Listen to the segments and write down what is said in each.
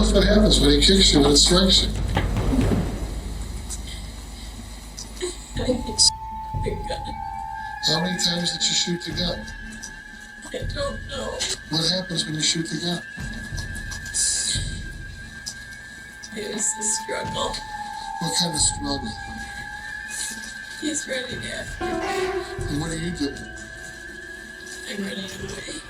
Watch what happens when he kicks you, when it strikes you. How many times did you shoot the gun? I don't know. What happens when you shoot the gun? It was a struggle. What kind of struggle? He's running after me. And what do you do? I'm running away.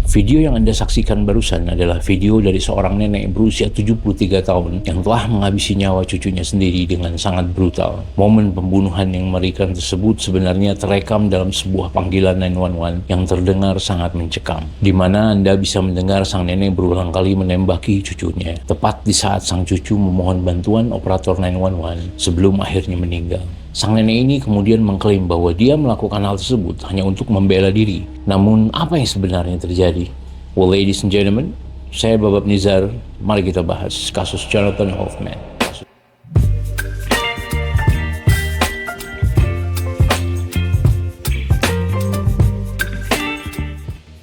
Video yang Anda saksikan barusan adalah video dari seorang nenek berusia 73 tahun yang telah menghabisi nyawa cucunya sendiri dengan sangat brutal. Momen pembunuhan yang mengerikan tersebut sebenarnya terekam dalam sebuah panggilan 911 yang terdengar sangat mencekam, di mana Anda bisa mendengar sang nenek berulang kali menembaki cucunya, tepat di saat sang cucu memohon bantuan operator 911 sebelum akhirnya meninggal. Sang nenek ini kemudian mengklaim bahwa dia melakukan hal tersebut hanya untuk membela diri. Namun, apa yang sebenarnya terjadi? Well, ladies and gentlemen, saya Babab Nizar. Mari kita bahas kasus Jonathan Hoffman.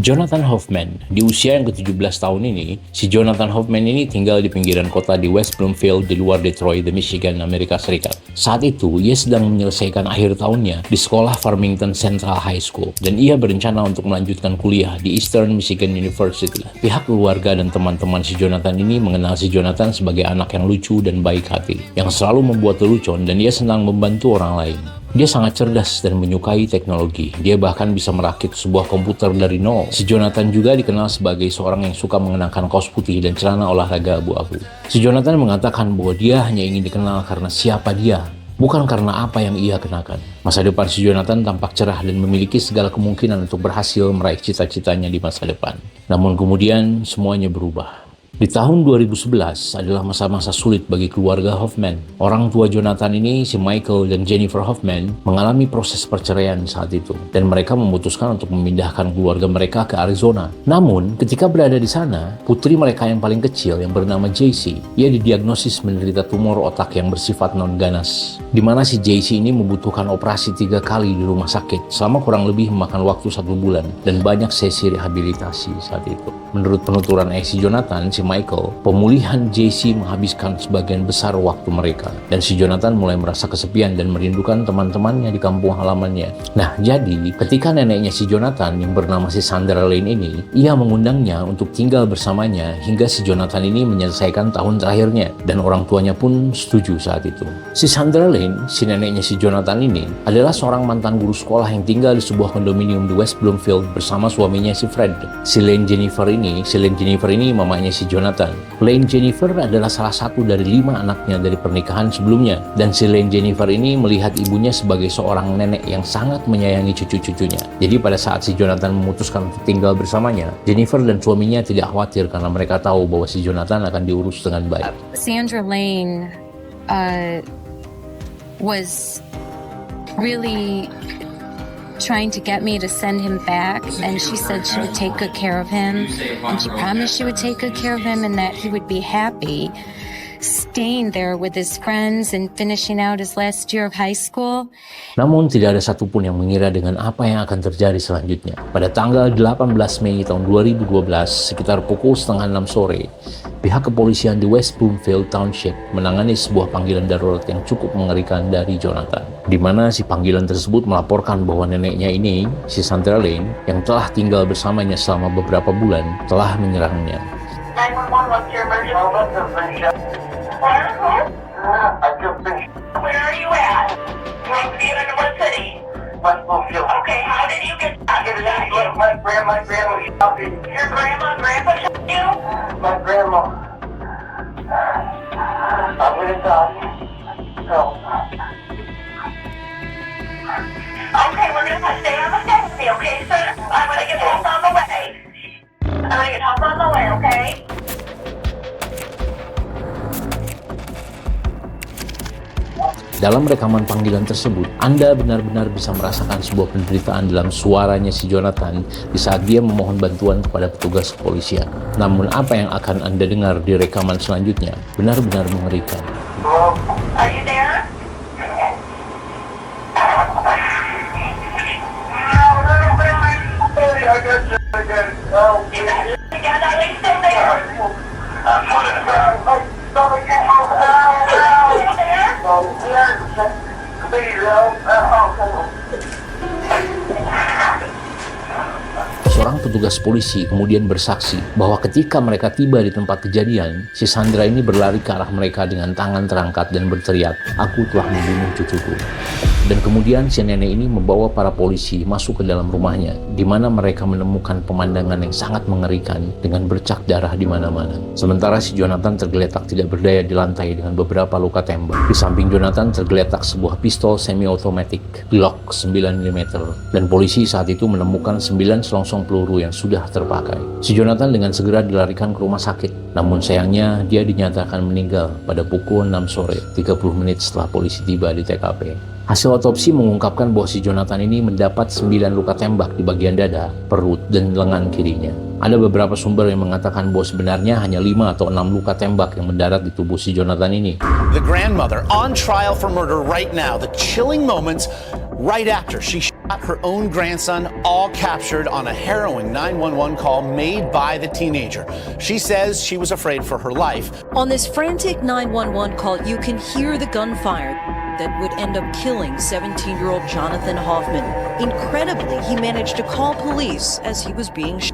Jonathan Hoffman, di usia yang ke-17 tahun ini, si Jonathan Hoffman ini tinggal di pinggiran kota di West Bloomfield di luar Detroit, Michigan, Amerika Serikat. Saat itu, ia sedang menyelesaikan akhir tahunnya di sekolah Farmington Central High School, dan ia berencana untuk melanjutkan kuliah di Eastern Michigan University. Pihak keluarga dan teman-teman si Jonathan ini mengenal si Jonathan sebagai anak yang lucu dan baik hati, yang selalu membuat lelucon dan ia senang membantu orang lain. Dia sangat cerdas dan menyukai teknologi. Dia bahkan bisa merakit sebuah komputer dari nol. Si Jonathan juga dikenal sebagai seorang yang suka mengenakan kaos putih dan celana olahraga abu-abu. Si Jonathan mengatakan bahwa dia hanya ingin dikenal karena siapa dia, bukan karena apa yang ia kenakan. Masa depan si Jonathan tampak cerah dan memiliki segala kemungkinan untuk berhasil meraih cita-citanya di masa depan. Namun kemudian semuanya berubah. Di tahun 2011 adalah masa-masa sulit bagi keluarga Hoffman. Orang tua Jonathan ini, si Michael dan Jennifer Hoffman, mengalami proses perceraian saat itu. Dan mereka memutuskan untuk memindahkan keluarga mereka ke Arizona. Namun, ketika berada di sana, putri mereka yang paling kecil yang bernama JC, ia didiagnosis menderita tumor otak yang bersifat non-ganas. Di mana si JC ini membutuhkan operasi 3 kali di rumah sakit, selama kurang lebih memakan waktu 1 bulan, dan banyak sesi rehabilitasi saat itu. Menurut penuturan si Jonathan, si Michael, pemulihan JC menghabiskan sebagian besar waktu mereka, dan si Jonathan mulai merasa kesepian dan merindukan teman-temannya di kampung halamannya. Nah, jadi ketika neneknya si Jonathan yang bernama si Sandra Lane ini, ia mengundangnya untuk tinggal bersamanya hingga si Jonathan ini menyelesaikan tahun terakhirnya, dan orang tuanya pun setuju saat itu. Si Sandra Lane, si neneknya si Jonathan ini, adalah seorang mantan guru sekolah yang tinggal di sebuah kondominium di West Bloomfield bersama suaminya si Fred. Si Lane Jennifer ini mamanya si Jonathan. Lane Jennifer adalah salah satu dari 5 anaknya dari pernikahan sebelumnya, dan si Lane Jennifer ini melihat ibunya sebagai seorang nenek yang sangat menyayangi cucu-cucunya. Jadi pada saat si Jonathan memutuskan untuk tinggal bersamanya, Jennifer dan suaminya tidak khawatir karena mereka tahu bahwa si Jonathan akan diurus dengan baik. Sandra Lane was really trying to get me to send him back, and she said she would take good care of him, and she promised she would take good care of him and that he would be happy staying there with his friends and finishing out his last year of high school. Namun tidak ada satupun yang mengira dengan apa yang akan terjadi selanjutnya. Pada tanggal 18 Mei tahun 2012, sekitar pukul 5:30 sore, pihak kepolisian di West Bloomfield Township menangani sebuah panggilan darurat yang cukup mengerikan dari Jonathan, di mana si panggilan tersebut melaporkan bahwa neneknya ini, si Sandra Lane, yang telah tinggal bersamanya selama beberapa bulan, telah menyerangnya. 911, what's your emergency? I just finished. Where are you at? Bloomfield in what city? West Bloomfield. Okay, how did you get shot? My grandma shot me. Your grandma shot you? My grandma. I'm gonna die. So. Okay, we're gonna stay on the taxi, okay, sir? I'm gonna get help on the way. Okay? Dalam rekaman panggilan tersebut, Anda benar-benar bisa merasakan sebuah penderitaan dalam suaranya si Jonathan di saat dia memohon bantuan kepada petugas kepolisian. Namun apa yang akan Anda dengar di rekaman selanjutnya benar-benar mengerikan. Are you there? Seorang petugas polisi kemudian bersaksi bahwa ketika mereka tiba di tempat kejadian, si Sandra ini berlari ke arah mereka dengan tangan terangkat dan berteriak, "Aku telah membunuh cucuku." Dan kemudian si nenek ini membawa para polisi masuk ke dalam rumahnya, di mana mereka menemukan pemandangan yang sangat mengerikan dengan bercak darah di mana-mana. Sementara si Jonathan tergeletak tidak berdaya di lantai dengan beberapa luka tembak. Di samping Jonathan tergeletak sebuah pistol semi-otomatik Glock 9 mm, dan polisi saat itu menemukan 9 selongsong peluru yang sudah terpakai. Si Jonathan dengan segera dilarikan ke rumah sakit, namun sayangnya dia dinyatakan meninggal pada pukul 6 sore, 30 menit setelah polisi tiba di TKP. Hasil otopsi mengungkapkan bahwa si Jonathan ini mendapat 9 luka tembak di bagian dada, perut, dan lengan kirinya. Ada beberapa sumber yang mengatakan bahwa sebenarnya hanya 5 atau 6 luka tembak yang mendarat di tubuh si Jonathan ini. The grandmother on trial for murder right now. The chilling moments right after she shot her own grandson, all captured on a harrowing 911 call made by the teenager. She says she was afraid for her life. On this frantic 911 call, you can hear the gunfire that would end up killing 17-year-old Jonathan Hoffman. Incredibly, he managed to call police as he was being shot.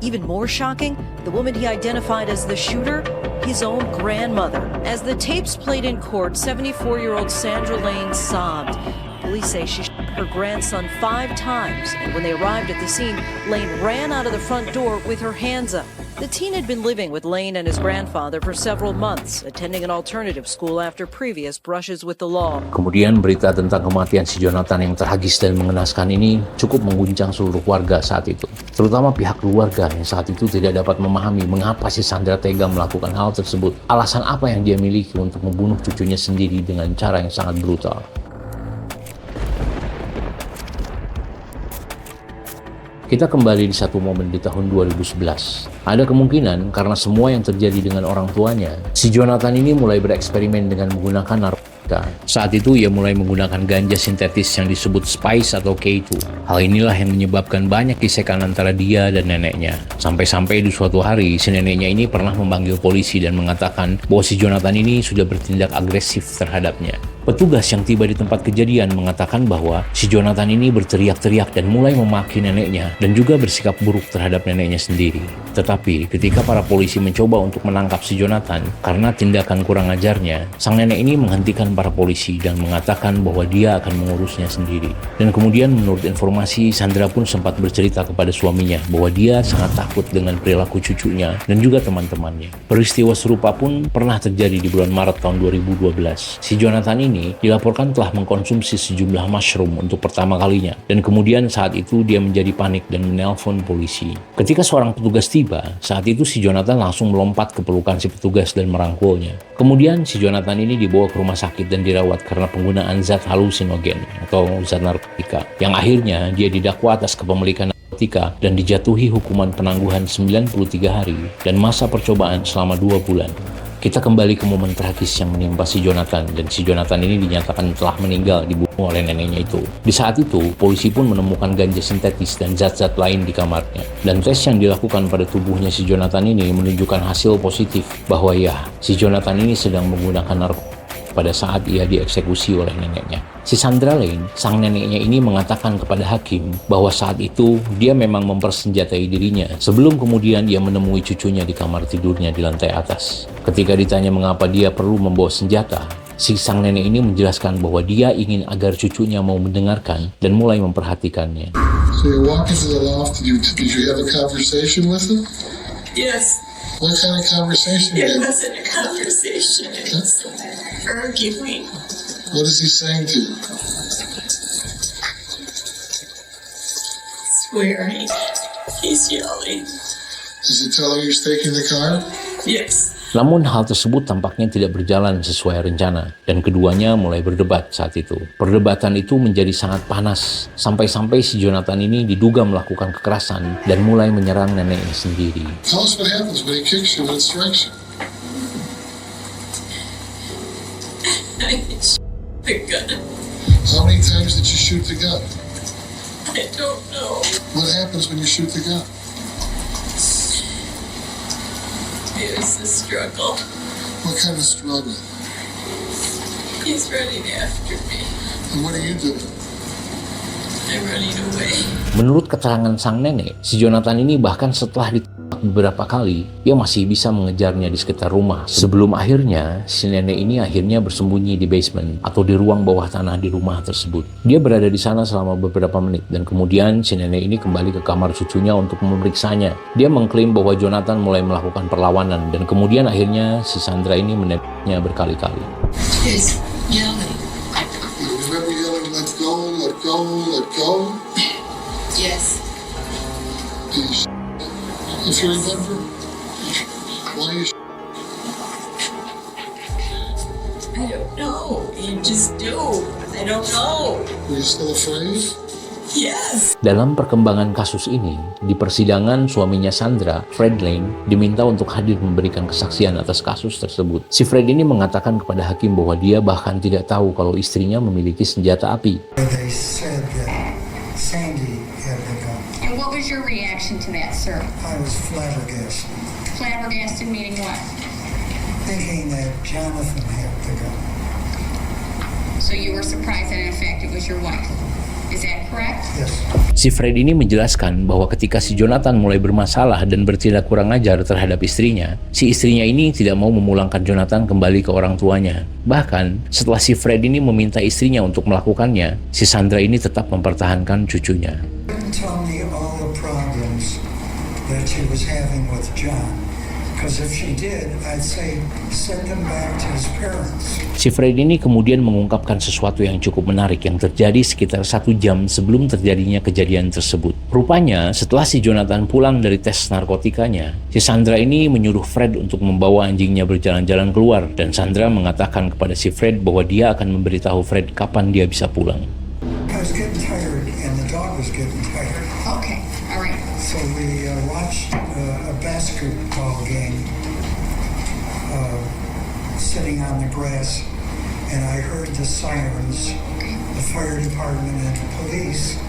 Even more shocking, the woman he identified as the shooter, his own grandmother. As the tapes played in court, 74-year-old Sandra Lane sobbed. Police say she shot her grandson 5 times, and when they arrived at the scene, Lane ran out of the front door with her hands up. The teen had been living with Lane and his grandfather for several months, attending an alternative school after previous brushes with the law. Kemudian berita tentang kematian si Jonathan yang tragis dan mengenaskan ini cukup mengguncang seluruh warga saat itu. Terutama pihak keluarga yang saat itu tidak dapat memahami mengapa si Sandra tega melakukan hal tersebut. Alasan apa yang dia miliki untuk membunuh cucunya sendiri dengan cara yang sangat brutal. Kita kembali di satu momen di tahun 2011. Ada kemungkinan karena semua yang terjadi dengan orang tuanya, si Jonathan ini mulai bereksperimen dengan menggunakan narkotika. Saat itu ia mulai menggunakan ganja sintetis yang disebut Spice atau K2. Hal inilah yang menyebabkan banyak gesekan antara dia dan neneknya. Sampai-sampai di suatu hari, si neneknya ini pernah memanggil polisi dan mengatakan bahwa si Jonathan ini sudah bertindak agresif terhadapnya. Petugas yang tiba di tempat kejadian mengatakan bahwa si Jonathan ini berteriak-teriak dan mulai memaki neneknya dan juga bersikap buruk terhadap neneknya sendiri. Tetapi ketika para polisi mencoba untuk menangkap si Jonathan karena tindakan kurang ajarnya, sang nenek ini menghentikan para polisi dan mengatakan bahwa dia akan mengurusnya sendiri. Dan kemudian menurut informasi, Sandra pun sempat bercerita kepada suaminya bahwa dia sangat takut dengan perilaku cucunya dan juga teman-temannya. Peristiwa serupa pun pernah terjadi di bulan Maret tahun 2012. Si Jonathan ini dilaporkan telah mengkonsumsi sejumlah mushroom untuk pertama kalinya, dan kemudian saat itu dia menjadi panik dan menelpon polisi. Ketika seorang petugas tiba, saat itu si Jonathan langsung melompat ke pelukan si petugas dan merangkulnya. Kemudian si Jonathan ini dibawa ke rumah sakit dan dirawat karena penggunaan zat halusinogen atau zat narkotika, yang akhirnya dia didakwa atas kepemilikan narkotika dan dijatuhi hukuman penangguhan 93 hari dan masa percobaan selama 2 bulan. Kita kembali ke momen tragis yang menimpa si Jonathan, dan si Jonathan ini dinyatakan telah meninggal dibunuh oleh neneknya itu. Di saat itu, polisi pun menemukan ganja sintetis dan zat-zat lain di kamarnya. Dan tes yang dilakukan pada tubuhnya si Jonathan ini menunjukkan hasil positif bahwa ya, si Jonathan ini sedang menggunakan narkotika pada saat ia dieksekusi oleh neneknya. Si Sandra Lane, sang neneknya ini mengatakan kepada hakim bahwa saat itu dia memang mempersenjatai dirinya sebelum kemudian dia menemui cucunya di kamar tidurnya di lantai atas. Ketika ditanya mengapa dia perlu membawa senjata, si sang nenek ini menjelaskan bahwa dia ingin agar cucunya mau mendengarkan dan mulai memperhatikannya. So you're walking to the loft. Did you have a conversation with him? Yes, What kind of conversation? it did you have? wasn't a conversation. It was arguing. What is he saying to you? Swearing. He's yelling. Is he telling you he's taking the car? Yes. Namun hal tersebut tampaknya tidak berjalan sesuai rencana, dan keduanya mulai berdebat saat itu. Perdebatan itu menjadi sangat panas, sampai-sampai si Jonathan ini diduga melakukan kekerasan dan mulai menyerang neneknya sendiri. Tell us what happens when he kicks you, when he strikes you. I shoot the gun. How many times did you shoot the gun? I don't know. What happens when you shoot the gun? It was a struggle. What kind of struggle? He's running after me. And what are you doing? I'm running away. Menurut keterangan sang nenek, si Jonathan ini bahkan setelah ditembak beberapa kali, ia masih bisa mengejarnya di sekitar rumah. Sebelum akhirnya, si nenek ini akhirnya bersembunyi di basement atau di ruang bawah tanah di rumah tersebut. Dia berada di sana selama beberapa menit dan kemudian si nenek ini kembali ke kamar cucunya untuk memeriksanya. Dia mengklaim bahwa Jonathan mulai melakukan perlawanan dan kemudian akhirnya si Sandra ini menembaknya berkali-kali. He's yelling. You remember yelling, let go, let go, let go? Yes. If you remember, why you I don't know. You just do. I don't know. were you still afraid? Yes. Dalam perkembangan kasus ini, di persidangan suaminya Sandra, Fred Lane, diminta untuk hadir memberikan kesaksian atas kasus tersebut. Si Fred ini mengatakan kepada hakim bahwa dia bahkan tidak tahu kalau istrinya memiliki senjata api. They said that Sandy had the gun. And what was your reaction to that, sir? I was flabbergasted, Flabbergasted meaning what? thinking that Jonathan had the gun. So you were surprised that in fact it was your wife. Is that correct? Yes. Si Fred ini menjelaskan bahwa ketika si Jonathan mulai bermasalah dan bertindak kurang ajar terhadap istrinya, si istrinya ini tidak mau memulangkan Jonathan kembali ke orang tuanya. Bahkan, setelah si Fred ini meminta istrinya untuk melakukannya, si Sandra ini tetap mempertahankan cucunya. Couldn't tell me all the problems that she was having with John. Because if she did, I'd say send him back to his parents. Si Fred ini kemudian mengungkapkan sesuatu yang cukup menarik yang terjadi sekitar 1 jam sebelum terjadinya kejadian tersebut. Rupanya, setelah si Jonathan pulang dari tes narkotikanya, si Sandra ini menyuruh Fred untuk membawa anjingnya berjalan-jalan keluar dan Sandra mengatakan kepada si Fred bahwa dia akan memberitahu Fred kapan dia bisa pulang. I was getting tired, and the dog was getting tired. Okay, all right. So we watched a basketball game sitting on the grass, and I heard the sirens, the fire department and the police,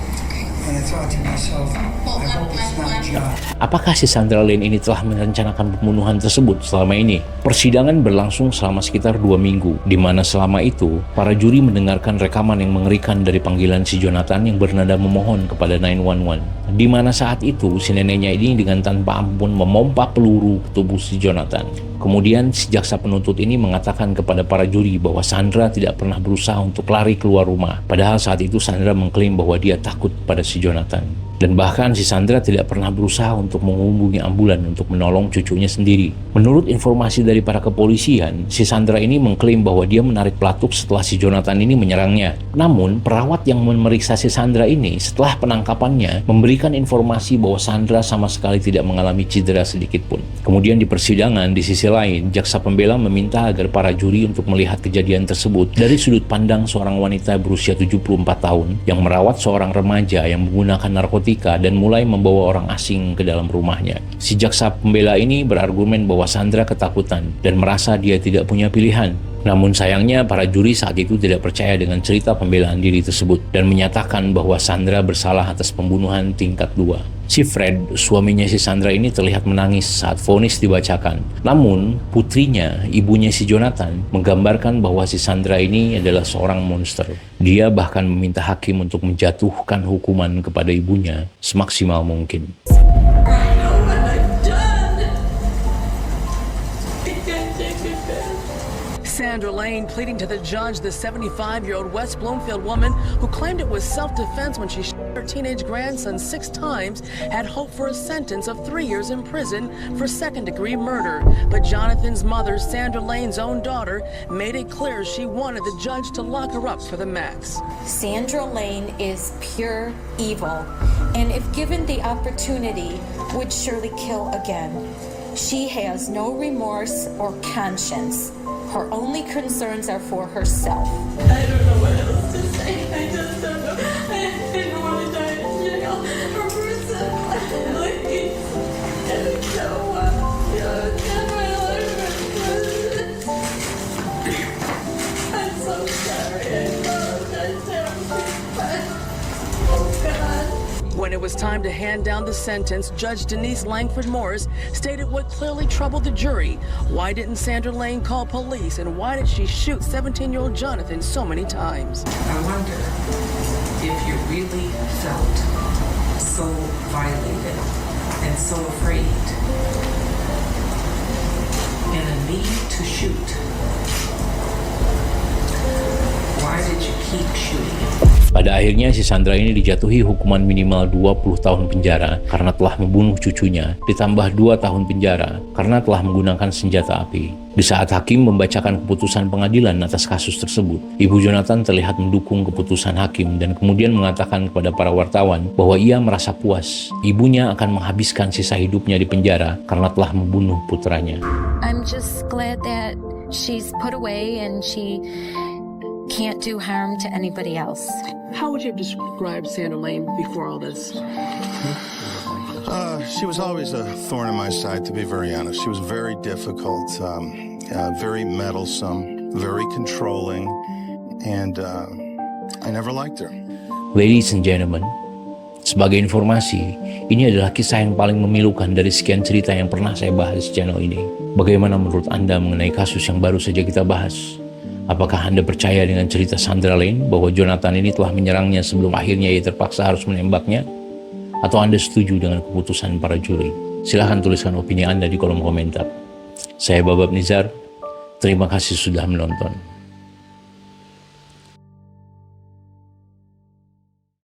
and I thought to myself, I hope it's not John. Apakah si Sandra Lane ini telah merencanakan pembunuhan tersebut selama ini? Persidangan berlangsung selama sekitar 2 minggu, di mana selama itu, para juri mendengarkan rekaman yang mengerikan dari panggilan si Jonathan yang bernada memohon kepada 911. Di mana saat itu, si neneknya ini dengan tanpa ampun memompa peluru ke tubuh si Jonathan. Kemudian, si jaksa penuntut ini mengatakan kepada para juri bahwa Sandra tidak pernah berusaha untuk lari keluar rumah. Padahal saat itu Sandra mengklaim bahwa dia takut pada si Jonathan. Dan bahkan si Sandra tidak pernah berusaha untuk menghubungi ambulan untuk menolong cucunya sendiri. Menurut informasi dari para kepolisian, si Sandra ini mengklaim bahwa dia menarik pelatuk setelah si Jonathan ini menyerangnya. Namun, perawat yang memeriksa si Sandra ini setelah penangkapannya memberikan informasi bahwa Sandra sama sekali tidak mengalami cedera sedikit pun. Kemudian di persidangan, di sisi lain, jaksa pembela meminta agar para juri untuk melihat kejadian tersebut dari sudut pandang seorang wanita berusia 74 tahun yang merawat seorang remaja yang menggunakan narkotika dan mulai membawa orang asing ke dalam rumahnya. Si jaksa pembela ini berargumen bahwa Sandra ketakutan dan merasa dia tidak punya pilihan. Namun sayangnya para juri saat itu tidak percaya dengan cerita pembelaan diri tersebut dan menyatakan bahwa Sandra bersalah atas pembunuhan tingkat 2. Si Fred, suaminya si Sandra ini terlihat menangis saat vonis dibacakan. Namun, putrinya, ibunya si Jonathan, menggambarkan bahwa si Sandra ini adalah seorang monster. Dia bahkan meminta hakim untuk menjatuhkan hukuman kepada ibunya semaksimal mungkin. I know what I've done. I can't take it back. Sandra Lane pleading to the judge the 75-year-old West Bloomfield woman who claimed it was self-defense when she shot her teenage grandson 6 times had hoped for a sentence of 3 years in prison for second-degree murder. But Jonathan's mother, Sandra Lane's own daughter, made it clear she wanted the judge to lock her up for the max. Sandra Lane is pure evil, and if given the opportunity, would surely kill again. She has no remorse or conscience. Her only concerns are for herself. I don't know what else to say. I just don't know. I didn't want to die in jail or prison. Please. I don't want to spend my life in prison. I'm so sorry. I apologize to everybody. Oh, God. When it was time to hand down the sentence, Judge Denise Langford Morris stated what clearly troubled the jury. Why didn't Sandra Lane call police, and why did she shoot 17-year-old Jonathan so many times? I wonder if you really felt so violated and so afraid and a need to shoot. Why did you keep shooting? Pada akhirnya si Sandra ini dijatuhi hukuman minimal 20 tahun penjara karena telah membunuh cucunya, ditambah 2 tahun penjara karena telah menggunakan senjata api. Di saat hakim membacakan keputusan pengadilan atas kasus tersebut, Ibu Jonathan terlihat mendukung keputusan hakim dan kemudian mengatakan kepada para wartawan bahwa ia merasa puas ibunya akan menghabiskan sisa hidupnya di penjara karena telah membunuh putranya. I'm just glad that she's put away and she can't do harm to anybody else. How would you have described Sandra Lane before all this? She was always a thorn in my side, to be very honest. She was very difficult, very meddlesome, very controlling, and I never liked her. Ladies and gentlemen, sebagai informasi, ini adalah kisah yang paling memilukan dari sekian cerita yang pernah saya bahas di channel ini. Bagaimana menurut Anda mengenai kasus yang baru saja kita bahas? Apakah Anda percaya dengan cerita Sandra Lane bahwa Jonathan ini telah menyerangnya sebelum akhirnya ia terpaksa harus menembaknya? Atau Anda setuju dengan keputusan para juri? Silahkan tuliskan opini Anda di kolom komentar. Saya Babab Nizar, terima kasih sudah menonton.